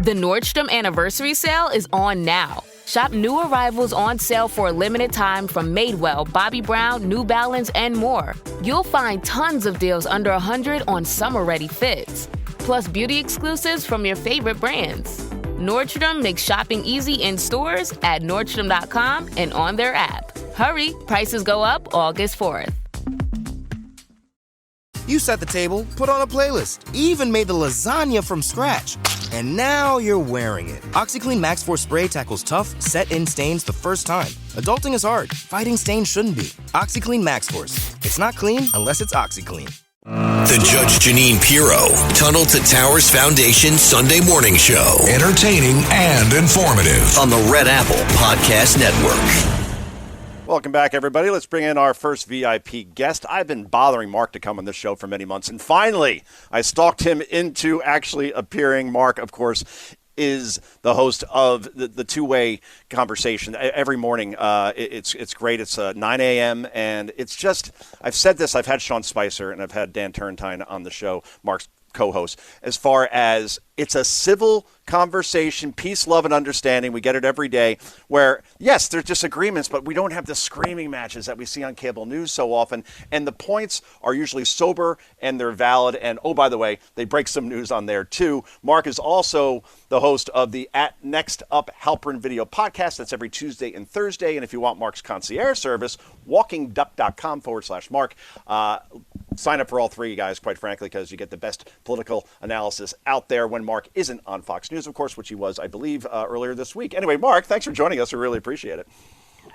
The Nordstrom Anniversary Sale is on now. Shop new arrivals on sale for a limited time from Madewell, Bobbi Brown, New Balance, and more. You'll find tons of deals under $100 on summer-ready fits, plus beauty exclusives from your favorite brands. Nordstrom makes shopping easy in stores, at Nordstrom.com, and on their app. Hurry, prices go up August 4th. You set the table, put on a playlist, even made the lasagna from scratch. And now you're wearing it. OxyClean Max Force Spray tackles tough, set-in stains the first time. Adulting is hard. Fighting stains shouldn't be. OxyClean Max Force. It's not clean unless it's OxyClean. The Judge Jeanine Pirro, Tunnel to Towers Foundation Sunday Morning Show. Entertaining and informative. On the Red Apple Podcast Network. Welcome back, everybody. Let's bring in our first VIP guest. I've been bothering Mark to come on this show for many months, and finally, I stalked him into actually appearing. Mark, of course, is the host of the two-way conversation every morning. It's great. It's 9 a.m., and it's just, I've said this, I've had Sean Spicer, and I've had Dan Turrentine on the show, Mark's co-host, as far as it's a civil conversation, peace, love, and understanding. We get it every day where, yes, there's disagreements, but we don't have the screaming matches that we see on cable news so often. And the points are usually sober and they're valid. And, oh, by the way, they break some news on there, too. Mark is also the host of the At Next Up Halperin video podcast. That's every Tuesday and Thursday. And if you want Mark's concierge service, walkingduck.com/Mark. Sign up for all three, guys, quite frankly, because you get the best political analysis out there when Mark isn't on Fox News, of course, which he was, I believe, earlier this week. Anyway, Mark, thanks for joining us. We really appreciate it.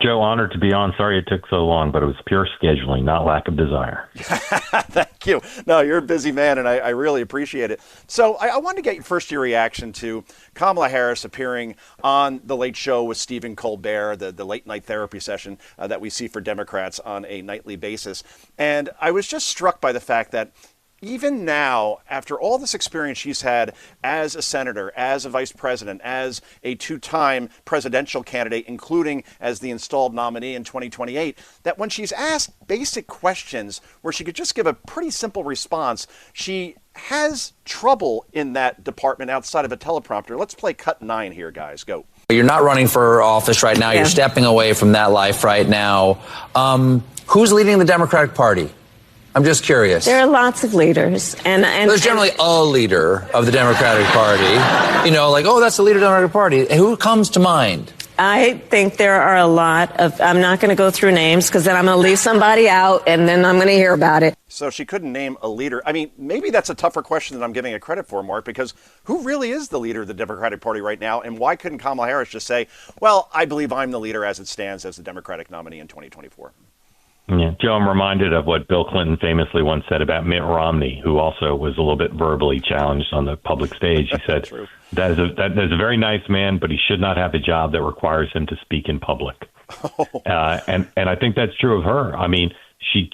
Joe, honored to be on. Sorry it took so long, but it was pure scheduling, not lack of desire. Thank you. No, you're a busy man, and I really appreciate it. So I wanted to get your reaction to Kamala Harris appearing on The Late Show with Stephen Colbert, the late-night therapy session that we see for Democrats on a nightly basis. And I was just struck by the fact that even now, after all this experience she's had as a senator, as a vice president, as a two-time presidential candidate, including as the installed nominee in 2028, that when she's asked basic questions where she could just give a pretty simple response, she has trouble in that department outside of a teleprompter. Let's play cut 9 here, guys. Go. You're not running for office right now. Yeah. You're stepping away from that life right now. Who's leading the Democratic Party? I'm just curious. There are lots of leaders. And there's generally a leader of the Democratic Party. You know, like, oh, that's the leader of the Democratic Party. Who comes to mind? I think there are a lot of, I'm not going to go through names because then I'm going to leave somebody out and then I'm going to hear about it. So she couldn't name a leader. I mean, maybe that's a tougher question than I'm giving it credit for, Mark, because who really is the leader of the Democratic Party right now? And why couldn't Kamala Harris just say, well, I believe I'm the leader as it stands as the Democratic nominee in 2024? Yeah, Joe, I'm reminded of what Bill Clinton famously once said about Mitt Romney, who also was a little bit verbally challenged on the public stage. He said, that is a very nice man, but he should not have a job that requires him to speak in public. And I think that's true of her. I mean, she's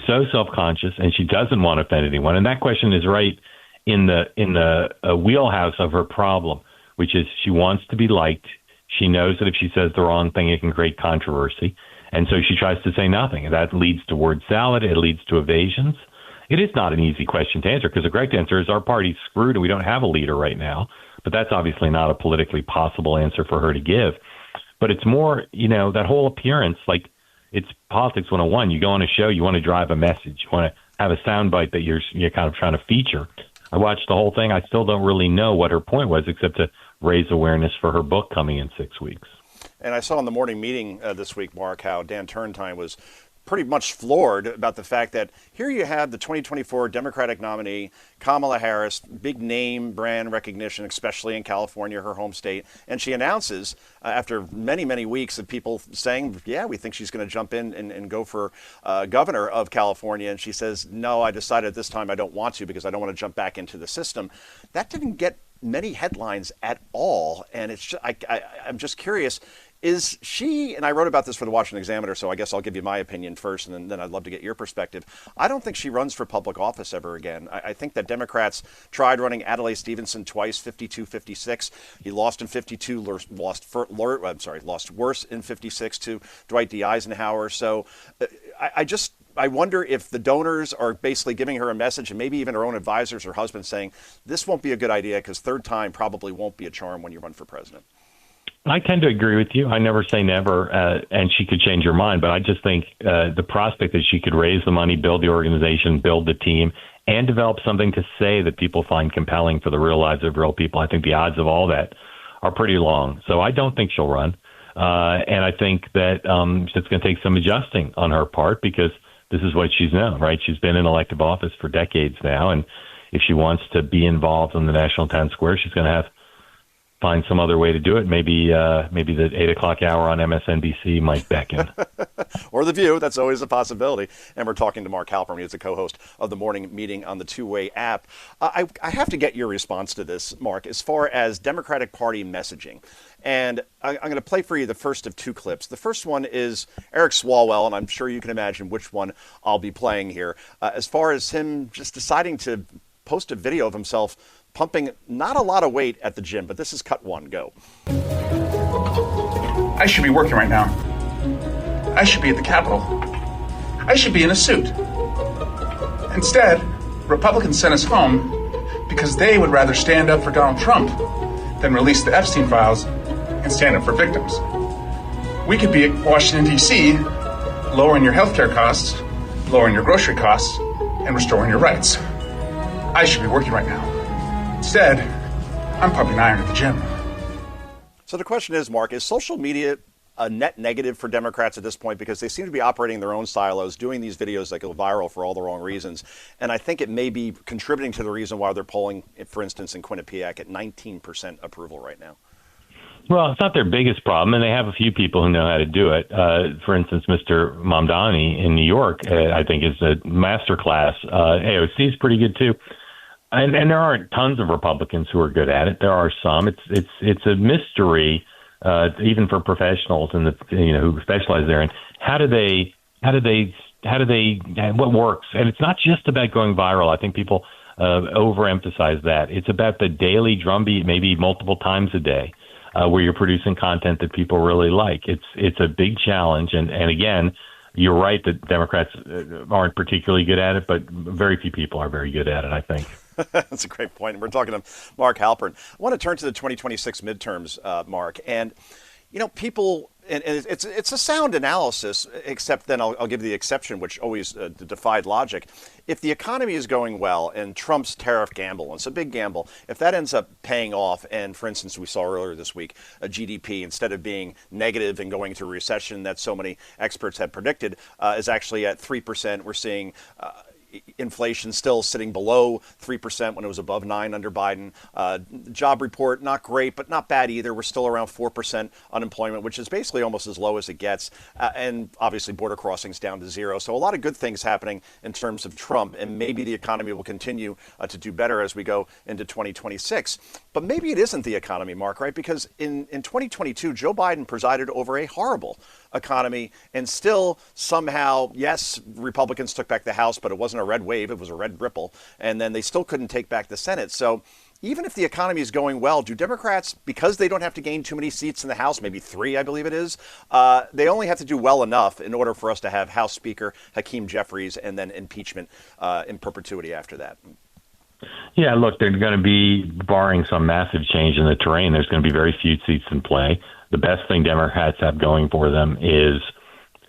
so self-conscious and she doesn't want to offend anyone. And that question is right in the wheelhouse of her problem, which is she wants to be liked. She knows that if she says the wrong thing, it can create controversy. And so she tries to say nothing. And that leads to word salad. It leads to evasions. It is not an easy question to answer because the correct answer is our party's screwed and we don't have a leader right now. But that's obviously not a politically possible answer for her to give. But it's more, you know, that whole appearance, like it's politics 101. You go on a show, you want to drive a message. You want to have a soundbite that you're kind of trying to feature. I watched the whole thing. I still don't really know what her point was except to raise awareness for her book coming in 6 weeks. And I saw in the morning meeting this week, Mark, how Dan Turrentine was pretty much floored about the fact that here you have the 2024 Democratic nominee, Kamala Harris, big name brand recognition, especially in California, her home state. And she announces, after many, many weeks of people saying, yeah, we think she's going to jump in and go for governor of California. And she says, no, I decided this time I don't want to because I don't want to jump back into the system. That didn't get many headlines at all. And it's just, I'm just curious. Is she, and I wrote about this for the Washington Examiner, so I guess I'll give you my opinion first, and then I'd love to get your perspective. I don't think she runs for public office ever again. I think that Democrats tried running Adlai Stevenson twice, 52-56. He lost in 52, lost worse in 56 to Dwight D. Eisenhower. So I just I wonder if the donors are basically giving her a message, and maybe even her own advisors, her husband, saying this won't be a good idea because third time probably won't be a charm when you run for president. I tend to agree with you. I never say never, and she could change her mind. But I just think the prospect that she could raise the money, build the organization, build the team, and develop something to say that people find compelling for the real lives of real people, I think the odds of all that are pretty long. So I don't think she'll run. And I think that it's going to take some adjusting on her part because this is what she's known, right? She's been in elective office for decades now. And if she wants to be involved in the national town square, she's going to have find some other way to do it. Maybe the 8 o'clock hour on MSNBC might beckon. Or The View. That's always a possibility. And we're talking to Mark Halperin. He's the co-host of the morning meeting on the Two-Way app. I have to get your response to this, Mark, as far as Democratic Party messaging. And I'm going to play for you the first of two clips. The first one is Eric Swalwell, and I'm sure you can imagine which one I'll be playing here. As far as him just deciding to post a video of himself pumping not a lot of weight at the gym, but this is cut one. Go. I should be working right now. I should be at the Capitol. I should be in a suit. Instead, Republicans sent us home because they would rather stand up for Donald Trump than release the Epstein files and stand up for victims. We could be at Washington, D.C., lowering your healthcare costs, lowering your grocery costs, and restoring your rights. I should be working right now. Instead, I'm pumping iron at the gym. So the question is, Mark, is social media a net negative for Democrats at this point? Because they seem to be operating their own silos, doing these videos that go viral for all the wrong reasons. And I think it may be contributing to the reason why they're polling, for instance, in Quinnipiac at 19% approval right now. Well, it's not their biggest problem, and they have a few people who know how to do it. For instance, Mr. Mamdani in New York, I think, is a master class. AOC is pretty good, too. And there aren't tons of Republicans who are good at it. There are some. It's a mystery, even for professionals and who specialize there. And how do they what works? And it's not just about going viral. I think people overemphasize that. It's about the daily drumbeat, maybe multiple times a day, where you're producing content that people really like. It's a big challenge. And again, you're right that Democrats aren't particularly good at it, but very few people are very good at it, I think. That's a great point. We're talking to Mark Halperin. I want to turn to the 2026 midterms, Mark. And, people, and it's a sound analysis, except then I'll give the exception, which always defied logic. If the economy is going well and Trump's tariff gamble, and it's a big gamble, if that ends up paying off, and for instance, we saw earlier this week, a GDP, instead of being negative and going to recession that so many experts had predicted, is actually at 3%. We're seeing inflation still sitting below 3% when it was above 9% under Biden. Job report, not great, but not bad either. We're still around 4% unemployment, which is basically almost as low as it gets. And obviously border crossings down to 0. So a lot of good things happening in terms of Trump, and maybe the economy will continue to do better as we go into 2026. But maybe it isn't the economy, Mark, right? Because in 2022, Joe Biden presided over a horrible economy, and still somehow, yes, Republicans took back the House, but it wasn't a red wave, it was a red ripple, and then they still couldn't take back the Senate. So even if the economy is going well, do Democrats, because they don't have to gain too many seats in the House, maybe 3, I believe it is, they only have to do well enough in order for us to have House Speaker Hakeem Jeffries and then impeachment in perpetuity after that? Yeah, look, they're going to be, barring some massive change in the terrain, there's going to be very few seats in play. The best thing Democrats have going for them is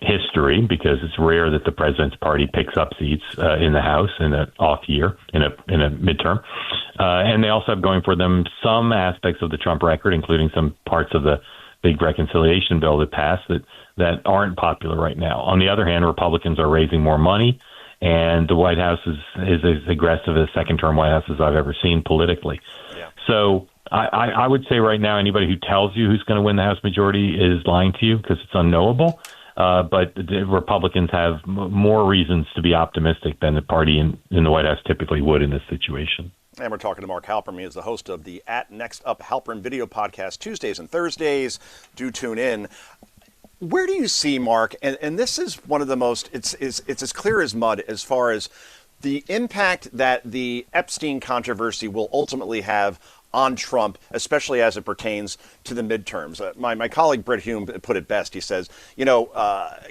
history, because it's rare that the president's party picks up seats in the House in an off year, in a midterm. And they also have going for them some aspects of the Trump record, including some parts of the big reconciliation bill that passed that aren't popular right now. On the other hand, Republicans are raising more money, and the White House is as aggressive a second-term White House as I've ever seen politically. Yeah. So I would say right now, anybody who tells you who's going to win the House majority is lying to you, because it's unknowable. But the Republicans have more reasons to be optimistic than the party in the White House typically would in this situation. And we're talking to Mark Halperin. He is the host of the Next Up Halperin video podcast Tuesdays and Thursdays. Do tune in. Where do you see, Mark, and this is one of the most, it's as clear as mud as far as the impact that the Epstein controversy will ultimately have on Trump, especially as it pertains to the midterms. My colleague Britt Hume put it best. He says,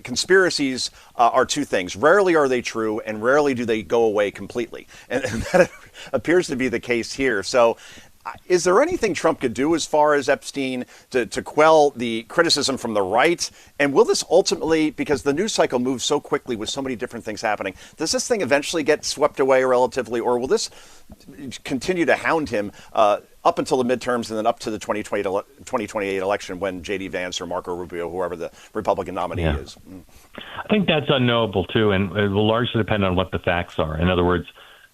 conspiracies are two things. Rarely are they true, and rarely do they go away completely. And that appears to be the case here. So is there anything Trump could do as far as Epstein to quell the criticism from the right? And will this ultimately, because the news cycle moves so quickly with so many different things happening, does this thing eventually get swept away relatively, or will this continue to hound him up until the midterms and then up to the 2028 election when J.D. Vance or Marco Rubio, whoever the Republican nominee is? I think that's unknowable, too, and it will largely depend on what the facts are. In other words,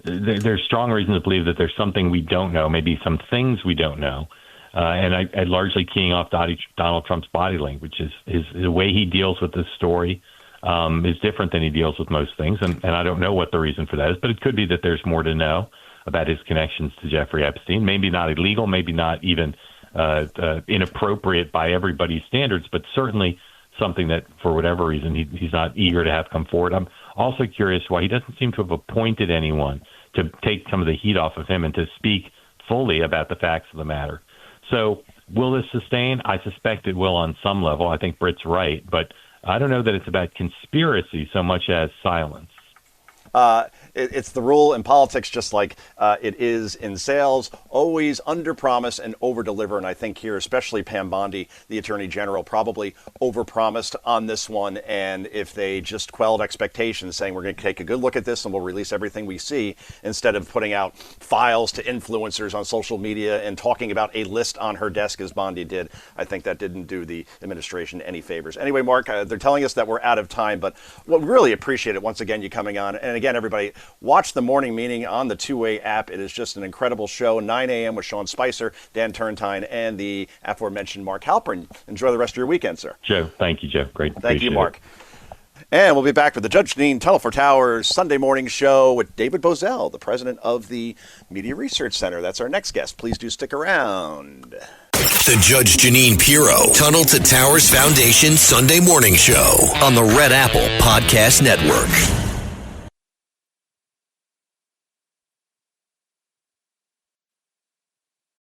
there's strong reason to believe that there's something we don't know, maybe some things we don't know. And I largely keying off Donald Trump's body language. The way he deals with this story is different than he deals with most things. And I don't know what the reason for that is, but it could be that there's more to know about his connections to Jeffrey Epstein. Maybe not illegal, maybe not even inappropriate by everybody's standards, but certainly something that, for whatever reason, he's not eager to have come forward. I'm also curious why he doesn't seem to have appointed anyone to take some of the heat off of him and to speak fully about the facts of the matter. So will this sustain? I suspect it will on some level. I think Britt's right, but I don't know that it's about conspiracy so much as silence. It's the rule in politics, just like it is in sales, always under-promise and over-deliver. And I think here, especially Pam Bondi, the Attorney General, probably over-promised on this one. And if they just quelled expectations, saying we're going to take a good look at this and we'll release everything we see, instead of putting out files to influencers on social media and talking about a list on her desk as Bondi did, I think that didn't do the administration any favors. Anyway, Mark, they're telling us that we're out of time, but we'll really appreciate it once again, you coming on. And again, everybody, watch The Morning Meeting on the Two-Way app. It is just an incredible show. 9 a.m. with Sean Spicer, Dan Turntine, and the aforementioned Mark Halperin. Enjoy the rest of your weekend, sir. Joe, thank you, Joe. Great. Thank you, Mark. And we'll be back with the Judge Jeanine Tunnel for Towers Sunday morning show with David Bozell, the president of the Media Research Center. That's our next guest. Please do stick around. The Judge Jeanine Pirro Tunnel to Towers Foundation Sunday morning show on the Red Apple Podcast Network.